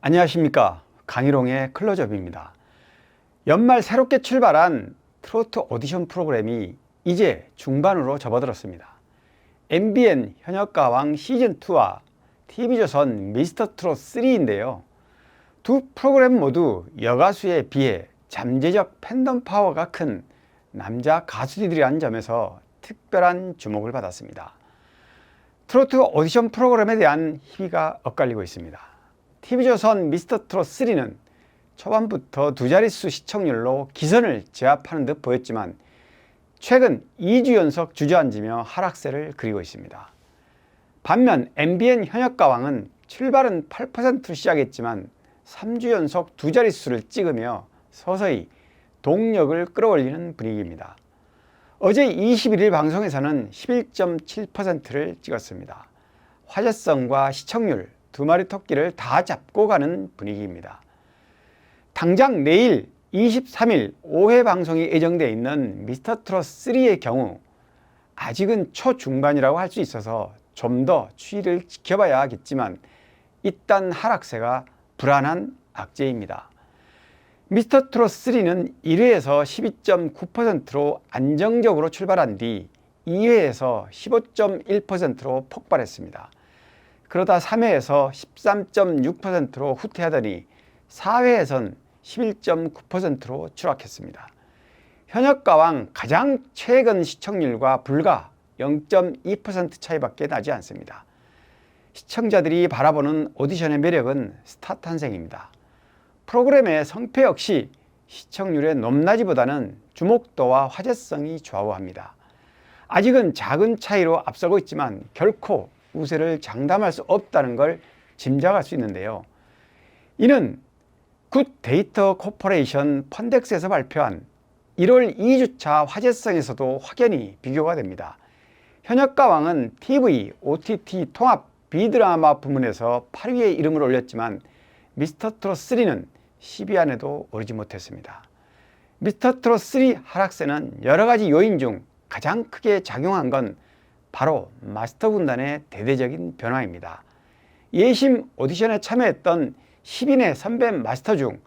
안녕하십니까. 강희롱의 클로즈업입니다. 연말 새롭게 출발한 트로트 오디션 프로그램이 이제 중반으로 접어들었습니다. MBN 현역가왕 시즌2와 TV조선 미스터트롯 3인데요. 두 프로그램 모두 여가수에 비해 잠재적 팬덤 파워가 큰 남자 가수들이라는 점에서 특별한 주목을 받았습니다. 트로트 오디션 프로그램에 대한 희비가 엇갈리고 있습니다. TV조선 미스터트롯 3는 초반부터 두 자릿수 시청률로 기선을 제압하는 듯 보였지만 최근 2주 연속 주저앉으며 하락세를 그리고 있습니다. 반면 MBN 현역가왕은 출발은 8%로 시작했지만 3주 연속 두 자릿수를 찍으며 서서히 동력을 끌어올리는 분위기입니다. 어제 21일 방송에서는 11.7%를 찍었습니다. 화제성과 시청률 두 마리 토끼를 다 잡고 가는 분위기입니다. 당장 내일 23일 5회 방송이 예정되어 있는 미스터트롯 3의 경우 아직은 초중반이라고 할 수 있어서 좀 더 추이를 지켜봐야 하겠지만 일단 하락세가 불안한 악재입니다. 미스터트롯 3는 1회에서 12.9%로 안정적으로 출발한 뒤 2회에서 15.1%로 폭발했습니다. 그러다 3회에서 13.6%로 후퇴하더니 4회에선 11.9%로 추락했습니다. 현역가왕 가장 최근 시청률과 불과 0.2% 차이밖에 나지 않습니다. 시청자들이 바라보는 오디션의 매력은 스타 탄생입니다. 프로그램의 성패 역시 시청률의 높낮이보다는 주목도와 화제성이 좌우합니다. 아직은 작은 차이로 앞서고 있지만 결코 우세를 장담할 수 없다는 걸 짐작할 수 있는데요. 이는 굿데이터 코퍼레이션 펀덱스에서 발표한 1월 2주차 화제성에서도 확연히 비교가 됩니다. 현역가왕은 TV, OTT 통합 비드라마 부문에서 8위에 이름을 올렸지만 미스터트롯 3는 10위 안에도 오르지 못했습니다. 미스터트롯 3 하락세는 여러 가지 요인 중 가장 크게 작용한 건 바로 마스터 군단의 대대적인 변화입니다. 예심 오디션에 참여했던 10인의 선배 마스터 중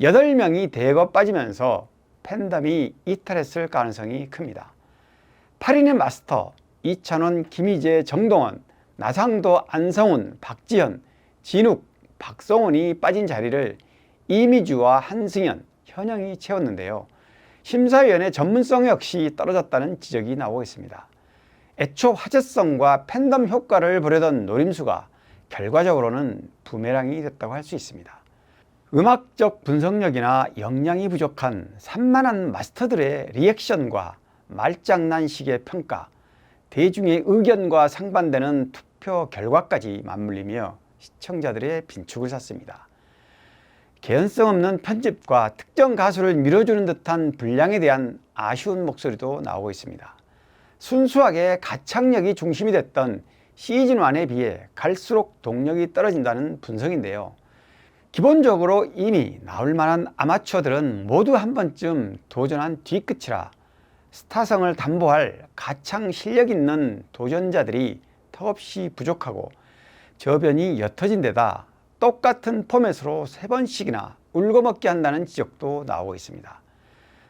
8명이 대거 빠지면서 팬덤이 이탈했을 가능성이 큽니다. 8인의 마스터 이찬원, 김희재, 정동원, 나상도, 안성훈, 박지현, 진욱, 박성훈이 빠진 자리를 이미주와 한승연, 현영이 채웠는데요. 심사위원의 전문성 역시 떨어졌다는 지적이 나오고 있습니다. 애초 화제성과 팬덤 효과를 보려던 노림수가 결과적으로는 부메랑이 됐다고 할 수 있습니다. 음악적 분석력이나 역량이 부족한 산만한 마스터들의 리액션과 말장난식의 평가, 대중의 의견과 상반되는 투표 결과까지 맞물리며 시청자들의 빈축을 샀습니다. 개연성 없는 편집과 특정 가수를 밀어주는 듯한 분량에 대한 아쉬운 목소리도 나오고 있습니다. 순수하게 가창력이 중심이 됐던 시즌1에 비해 갈수록 동력이 떨어진다는 분석인데요. 기본적으로 이미 나올 만한 아마추어들은 모두 한 번쯤 도전한 뒤끝이라 스타성을 담보할 가창 실력 있는 도전자들이 턱없이 부족하고 저변이 옅어진 데다 똑같은 포맷으로 3번씩이나 울고먹게 한다는 지적도 나오고 있습니다.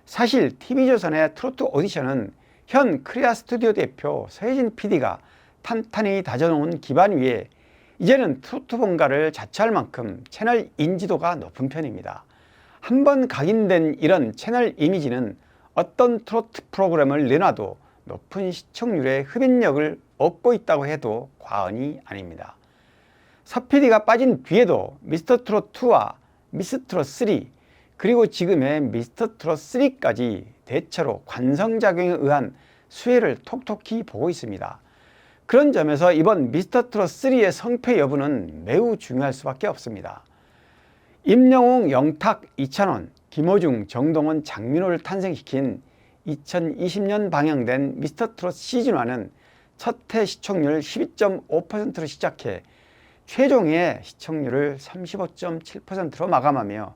사실 TV조선의 트로트 오디션은 현 크리아 스튜디오 대표 서혜진 PD가 탄탄히 다져놓은 기반 위에 이제는 트로트 본가를 자처할 만큼 채널 인지도가 높은 편입니다. 한번 각인된 이런 채널 이미지는 어떤 트로트 프로그램을 내놔도 높은 시청률의 흡인력을 얻고 있다고 해도 과언이 아닙니다. 서 PD가 빠진 뒤에도 미스터트롯2와 미스트롯3 그리고 지금의 미스터트롯3까지 대체로 관성작용에 의한 수혜를 톡톡히 보고 있습니다. 그런 점에서 이번 미스터트롯3의 성패 여부는 매우 중요할 수밖에 없습니다. 임영웅, 영탁, 이찬원, 김호중, 정동원, 장민호를 탄생시킨 2020년 방영된 미스터트롯 시즌1은 첫 해 시청률 12.5%로 시작해 최종의 시청률을 35.7%로 마감하며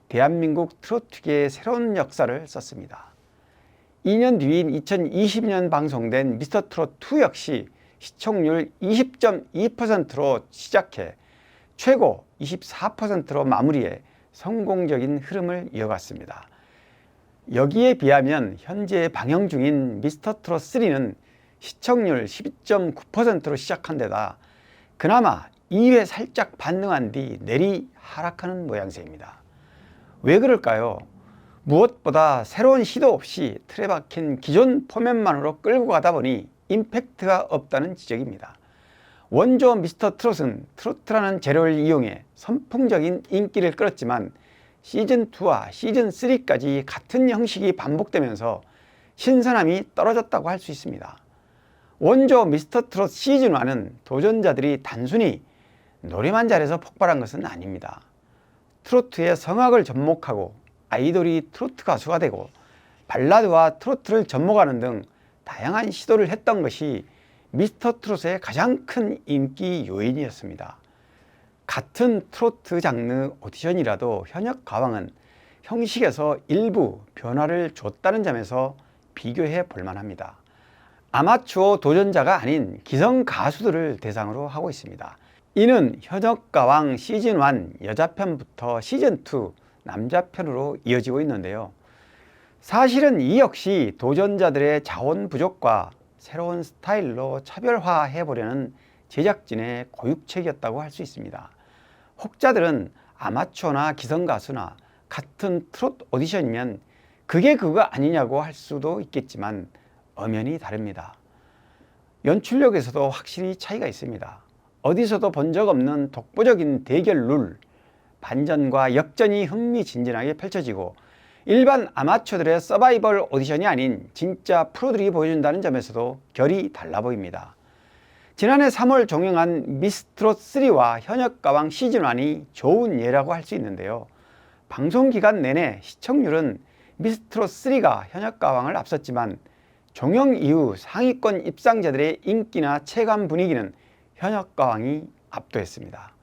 대한민국 트로트계의 새로운 역사를 썼습니다. 2년 뒤인 2020년 방송된 미스터트롯2 역시 시청률 20.2%로 시작해 최고 24%로 마무리해 성공적인 흐름을 이어갔습니다. 여기에 비하면 현재 방영 중인 미스터트롯3는 시청률 12.9%로 시작한 데다 그나마 2회 살짝 반등한 뒤 내리 하락하는 모양새입니다. 왜 그럴까요? 무엇보다 새로운 시도 없이 틀에 박힌 기존 포맷만으로 끌고 가다 보니 임팩트가 없다는 지적입니다. 원조 미스터트롯은 트로트라는 재료를 이용해 선풍적인 인기를 끌었지만 시즌2와 시즌3까지 같은 형식이 반복되면서 신선함이 떨어졌다고 할 수 있습니다. 원조 미스터트롯 시즌1은 도전자들이 단순히 노래만 잘해서 폭발한 것은 아닙니다. 트로트의 성악을 접목하고 아이돌이 트로트 가수가 되고 발라드와 트로트를 접목하는 등 다양한 시도를 했던 것이 미스터트롯의 가장 큰 인기 요인이었습니다. 같은 트로트 장르 오디션이라도 현역 가왕은 형식에서 일부 변화를 줬다는 점에서 비교해 볼 만합니다. 아마추어 도전자가 아닌 기성 가수들을 대상으로 하고 있습니다. 이는 현역 가왕 시즌1 여자편부터 시즌2 남자편으로 이어지고 있는데요. 사실은 이 역시 도전자들의 자원 부족과 새로운 스타일로 차별화해보려는 제작진의 고육책이었다고 할 수 있습니다. 혹자들은 아마추어나 기성가수나 같은 트롯 오디션이면 그게 그거 아니냐고 할 수도 있겠지만 엄연히 다릅니다. 연출력에서도 확실히 차이가 있습니다. 어디서도 본 적 없는 독보적인 대결 룰, 반전과 역전이 흥미진진하게 펼쳐지고 일반 아마추어들의 서바이벌 오디션이 아닌 진짜 프로들이 보여준다는 점에서도 결이 달라 보입니다. 지난해 3월 종영한 미스트롯3와 현역가왕 시즌1이 좋은 예라고 할 수 있는데요. 방송기간 내내 시청률은 미스트롯3가 현역가왕을 앞섰지만 종영 이후 상위권 입상자들의 인기나 체감 분위기는 현역가왕이 압도했습니다.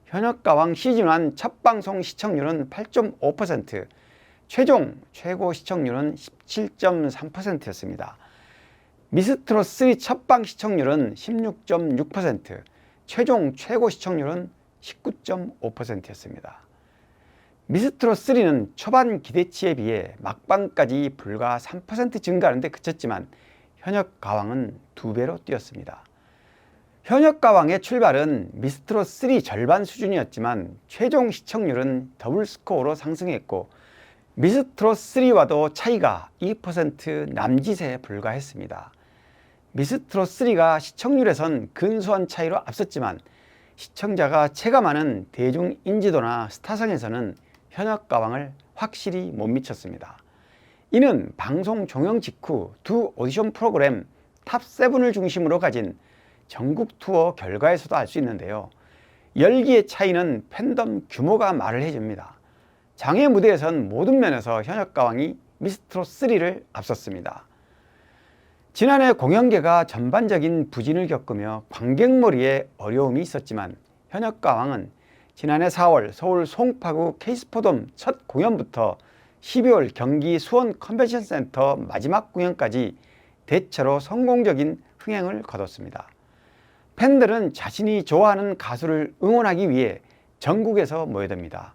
현역가왕 시즌1 첫 방송 시청률은 8.5%, 최고 시청률은 17.3%였습니다. 미스트롯3 첫방 시청률은 16.6%, 최고 시청률은 19.5%였습니다. 미스트롯3는 초반 기대치에 비해 막방까지 불과 3% 증가하는 데 그쳤지만 현역가왕은 2배로 뛰었습니다. 현역가왕의 출발은 미스트롯3 절반 수준이었지만 최종 시청률은 더블 스코어로 상승했고 미스트롯3와도 차이가 2% 남짓에 불과했습니다. 미스트롯3가 시청률에선 근소한 차이로 앞섰지만 시청자가 체감하는 대중 인지도나 스타성에서는 현역가왕을 확실히 못 미쳤습니다. 이는 방송 종영 직후 두 오디션 프로그램 탑7을 중심으로 가진 전국 투어 결과에서도 알 수 있는데요. 열기의 차이는 팬덤 규모가 말을 해줍니다. 장애 무대에선 모든 면에서 현역가왕이 미스트롯3를 앞섰습니다. 지난해 공연계가 전반적인 부진을 겪으며 관객몰이에 어려움이 있었지만 현역가왕은 지난해 4월 서울 송파구 K스포돔 첫 공연부터 12월 경기 수원 컨벤션센터 마지막 공연까지 대체로 성공적인 흥행을 거뒀습니다. 팬들은 자신이 좋아하는 가수를 응원하기 위해 전국에서 모여듭니다.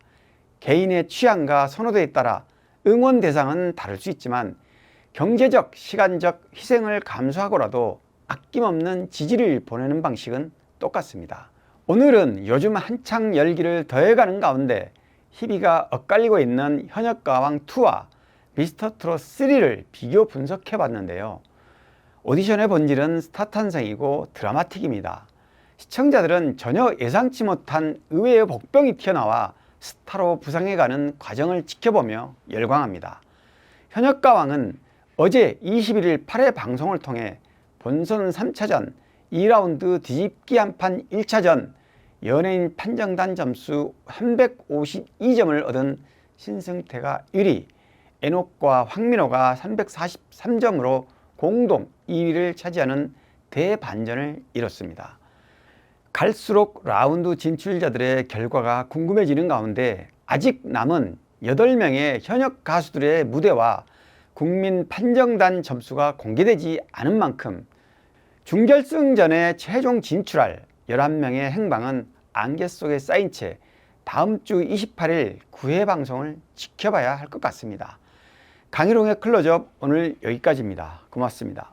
개인의 취향과 선호도에 따라 응원 대상은 다를 수 있지만 경제적, 시간적 희생을 감수하고라도 아낌없는 지지를 보내는 방식은 똑같습니다. 오늘은 요즘 한창 열기를 더해가는 가운데 희비가 엇갈리고 있는 현역가왕2와 미스터트롯3를 비교 분석해 봤는데요. 오디션의 본질은 스타 탄생이고 드라마틱입니다. 시청자들은 전혀 예상치 못한 의외의 복병이 튀어나와 스타로 부상해가는 과정을 지켜보며 열광합니다. 현역가왕은 어제 21일 8회 방송을 통해 본선 3차전 2라운드 뒤집기 한판 1차전 연예인 판정단 점수 352점을 얻은 신승태가 1위, 에녹과 황민호가 343점으로 공동 2위를 차지하는 대반전을 이뤘습니다. 갈수록 라운드 진출자들의 결과가 궁금해지는 가운데 아직 남은 8명의 현역 가수들의 무대와 국민 판정단 점수가 공개되지 않은 만큼 준결승전에 최종 진출할 11명의 행방은 안개 속에 쌓인 채 다음 주 28일 9회 방송을 지켜봐야 할 것 같습니다. 강희롱의 클로즈업 오늘 여기까지입니다. 고맙습니다.